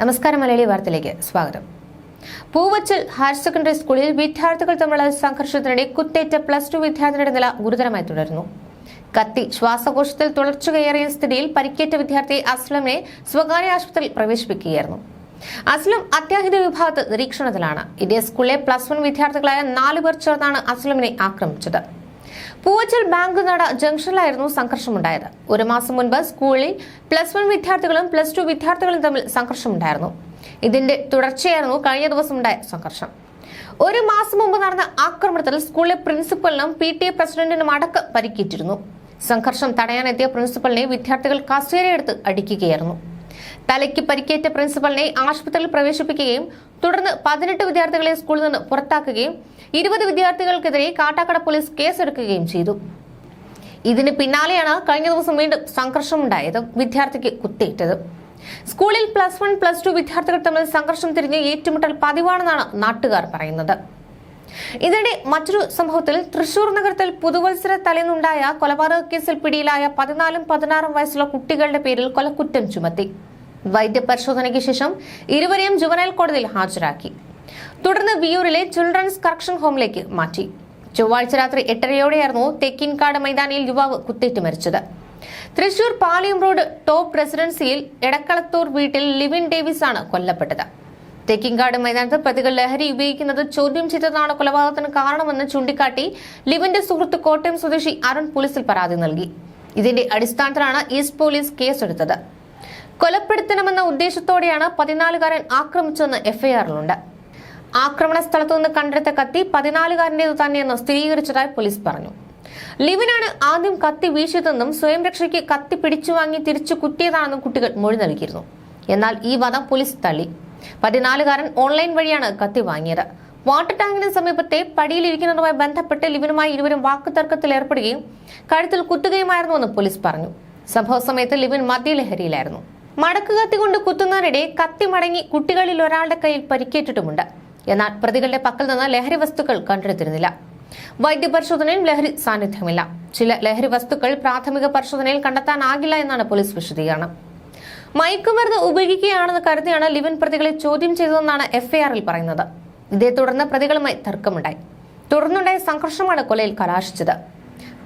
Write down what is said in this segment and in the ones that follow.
നമസ്കാരം. മലയാളി വാർത്തയിലേക്ക് സ്വാഗതം. പൂവച്ചൽ ഹയർ സെക്കൻഡറി സ്കൂളിൽ വിദ്യാർത്ഥികൾ തമ്മിലുള്ള സംഘർഷത്തിനിടെ കുത്തേറ്റ +2 വിദ്യാർത്ഥിയുടെ നില ഗുരുതരമായി തുടരുന്നു. കത്തി ശ്വാസകോശത്തിൽ തുടർച്ചകയേറിയ സ്ഥിതിയിൽ പരിക്കേറ്റ വിദ്യാർത്ഥി അസ്ലമിനെ സ്വകാര്യ ആശുപത്രിയിൽ പ്രവേശിപ്പിക്കുകയായിരുന്നു. അസ്ലം അത്യാഹിത വിഭാഗത്ത് നിരീക്ഷണത്തിലാണ്. ഇതേ സ്കൂളിലെ +1 വിദ്യാർത്ഥികളായ 4 പേർ ചേർന്നാണ് അസ്ലമിനെ ആക്രമിച്ചത്. പൂവച്ചൽ ബാങ്ക് നട ജംഗ്ഷനിലായിരുന്നു സംഘർഷമുണ്ടായത്. ഒരു മാസം മുൻപ് സ്കൂളിൽ +1 വിദ്യാർത്ഥികളും +2 വിദ്യാർത്ഥികളും തമ്മിൽ സംഘർഷമുണ്ടായിരുന്നു. ഇതിന്റെ തുടർച്ചയായിരുന്നു കഴിഞ്ഞ ദിവസം ഉണ്ടായ സംഘർഷം. ഒരു മാസം മുമ്പ് നടന്ന ആക്രമണത്തിൽ സ്കൂളിലെ പ്രിൻസിപ്പലിനും PTA പ്രസിഡന്റിനും അടക്കം പരിക്കേറ്റിരുന്നു. സംഘർഷം തടയാനെത്തിയ പ്രിൻസിപ്പലിനെ വിദ്യാർത്ഥികൾ കസേരയെടുത്ത് അടിക്കുകയായിരുന്നു. തലയ്ക്ക് പരിക്കേറ്റ പ്രിൻസിപ്പലിനെ ആശുപത്രിയിൽ പ്രവേശിപ്പിക്കുകയും തുടർന്ന് 18 വിദ്യാർത്ഥികളെ സ്കൂളിൽ നിന്ന് പുറത്താക്കുകയും 20 വിദ്യാർത്ഥികൾക്കെതിരെ കാട്ടാക്കട പോലീസ് കേസെടുക്കുകയും ചെയ്തു. ഇതിന് പിന്നാലെയാണ് കഴിഞ്ഞ ദിവസം വീണ്ടും സംഘർഷമുണ്ടായത്. വിദ്യാർത്ഥിക്ക് കുത്തേറ്റത്. സ്കൂളിൽ +1, +2 വിദ്യാർത്ഥികൾ തമ്മിൽ സംഘർഷം തിരിഞ്ഞ് ഏറ്റുമുട്ടൽ പതിവാണെന്നാണ് നാട്ടുകാർ പറയുന്നത്. ഇതിനിടെ മറ്റൊരു സംഭവത്തിൽ തൃശൂർ നഗരത്തിൽ പുതുവത്സര തലേന്നുണ്ടായ കൊലപാതക കേസിൽ പിടിയിലായ 14ഉം 16ഉം വയസ്സുള്ള കുട്ടികളുടെ പേരിൽ കൊലക്കുറ്റം ചുമത്തി. വൈദ്യപരിശോധനയ്ക്ക് ശേഷം ഇരുവരെയും ജുവനൈൽ കോടതിയിൽ ഹാജരാക്കി. തുടർന്ന് വിയൂരിലെ ചിൽഡ്രൻസ് കറക്ഷൻ ഹോമിലേക്ക് മാറ്റി. ചൊവ്വാഴ്ച രാത്രി 8:30യോടെയായിരുന്നു തെക്കിൻകാട് മൈതാനിയിൽ യുവാവ് കുത്തേറ്റ് മരിച്ചത്. തൃശൂർ പാലിയം റോഡ് ടോപ്പ് റെസിഡൻസിയിൽ എടക്കളത്തൂർ വീട്ടിൽ ലിവിൻ ഡേവിസ് ആണ് കൊല്ലപ്പെട്ടത്. തെക്കിൻകാട് മൈതാനത്ത് പ്രതികൾ ലഹരി ഉപയോഗിക്കുന്നത് ചോദ്യം ചെയ്തതാണ് കൊലപാതകത്തിന് കാരണമെന്ന് ചൂണ്ടിക്കാട്ടി ലിവിന്റെ സുഹൃത്ത് കോട്ടയം സ്വദേശി അരുൺ പോലീസിൽ പരാതി നൽകി. ഇതിന്റെ അടിസ്ഥാനത്തിലാണ് ഈസ്റ്റ് പോലീസ് കേസെടുത്തത്. കൊലപ്പെടുത്തണമെന്ന ഉദ്ദേശത്തോടെയാണ് 14-കാരൻ ആക്രമിച്ചതെന്ന് FIR-ലുണ്ട്. ആക്രമണ സ്ഥലത്തു നിന്ന് കണ്ടെടുത്ത കത്തി 14-കാരന്റേതു തന്നെയെന്ന് സ്ഥിരീകരിച്ചതായി പോലീസ് പറഞ്ഞു. ലിവിനാണ് ആദ്യം കത്തി വീശിയതെന്നും സ്വയം രക്ഷയ്ക്ക് കത്തി പിടിച്ചു വാങ്ങി തിരിച്ചു കുത്തിയതാണെന്നും കുട്ടികൾ മൊഴി നൽകിയിരുന്നു. എന്നാൽ ഈ വാദം പോലീസ് തള്ളി. 14-കാരൻ ഓൺലൈൻ വഴിയാണ് കത്തി വാങ്ങിയത്. വാട്ടർ ടാങ്കിന് സമീപത്തെ പടിയിലിരിക്കുന്നതുമായി ബന്ധപ്പെട്ട് ലിവിനുമായി ഇരുവരും വാക്കുതർക്കത്തിൽ ഏർപ്പെടുകയും കഴുത്തിൽ കുത്തുകയുമായിരുന്നുവെന്ന് പോലീസ് പറഞ്ഞു. സംഭവ സമയത്ത് ലിവിൻ മദ്യലഹരിയിലായിരുന്നു. മടക്ക് കത്തി കൊണ്ട് കുത്തുന്നതിനിടെ കത്തി മടങ്ങി കുട്ടികളിൽ ഒരാളുടെ കയ്യിൽ പരിക്കേറ്റിട്ടുമുണ്ട്. എന്നാൽ പ്രതികളുടെ പക്കൽ നിന്ന് ലഹരി വസ്തുക്കൾ കണ്ടെടുത്തിരുന്നില്ല. വൈദ്യപരിശോധനയിൽ ലഹരി സാന്നിധ്യമില്ല. ചില ലഹരി വസ്തുക്കൾ പ്രാഥമിക പരിശോധനയിൽ കണ്ടെത്താനാകില്ല എന്നാണ് പോലീസ് വിശദീകരണം. മയക്കുമരുന്ന് ഉപയോഗിക്കുകയാണെന്ന് കരുതിയാണ് ലിവിൻ പ്രതികളെ ചോദ്യം ചെയ്തതെന്നാണ് FIR-ൽ പറയുന്നത്. ഇതേ തുടർന്ന് പ്രതികളുമായി തർക്കമുണ്ടായി. തുടർന്നുണ്ടായ സംഘർഷമാണ് കൊലയിൽ കലാശിച്ചത്.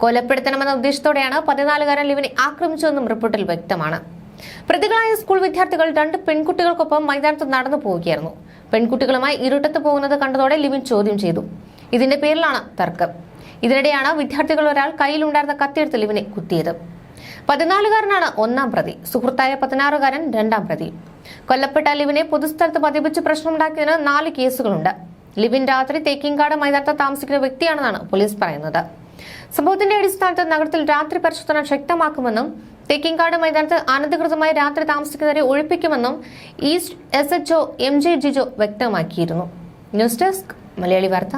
കൊലപ്പെടുത്തണമെന്ന ഉദ്ദേശത്തോടെയാണ് 14-കാരൻ ലിവിനെ ആക്രമിച്ചതെന്നും റിപ്പോർട്ടിൽ വ്യക്തമാണ്. പ്രതികളായ സ്കൂൾ വിദ്യാർത്ഥികൾ 2 പെൺകുട്ടികൾക്കൊപ്പം മൈതാനത്ത് നടന്നു പോവുകയായിരുന്നു. പെൺകുട്ടികളുമായി ഇരുട്ടത്ത് പോകുന്നത് കണ്ടതോടെ ലിവിൻ ചോദ്യം ചെയ്തു. ഇതിന്റെ പേരിലാണ് തർക്കം. ഇതിനിടെയാണ് വിദ്യാർത്ഥികൾ ഒരാൾ കയ്യിലുണ്ടായിരുന്ന കത്തിയെടുത്ത് ലിവിനെ കുത്തിയത്. 14-കാരനാണ് 1-ാം പ്രതി. സുഹൃത്തായ 16-കാരൻ 2-ാം പ്രതി. കൊല്ലപ്പെട്ട ലിവിനെ പൊതുസ്ഥലത്ത് മദ്യപിച്ച് പ്രശ്നമുണ്ടാക്കിയതിന് 4 കേസുകളുണ്ട്. ലിവിൻ രാത്രി തേക്കിൻകാട് മൈതാനത്ത് താമസിക്കുന്ന വ്യക്തിയാണെന്നാണ് പോലീസ് പറയുന്നത്. സംഭവത്തിന്റെ അടിസ്ഥാനത്തിൽ നഗരത്തിൽ രാത്രി പരിശോധന ശക്തമാക്കുമെന്നും തേക്കിൻകാട് മൈതാനത്ത് അനധികൃതമായി രാത്രി താമസിക്കുന്നവരെ ഒഴിപ്പിക്കുമെന്നും ഈസ്റ്റ് SHO MJ ജിജോ വ്യക്തമാക്കിയിരുന്നു. ന്യൂസ് ഡെസ്ക് മലയാളി വാർത്ത.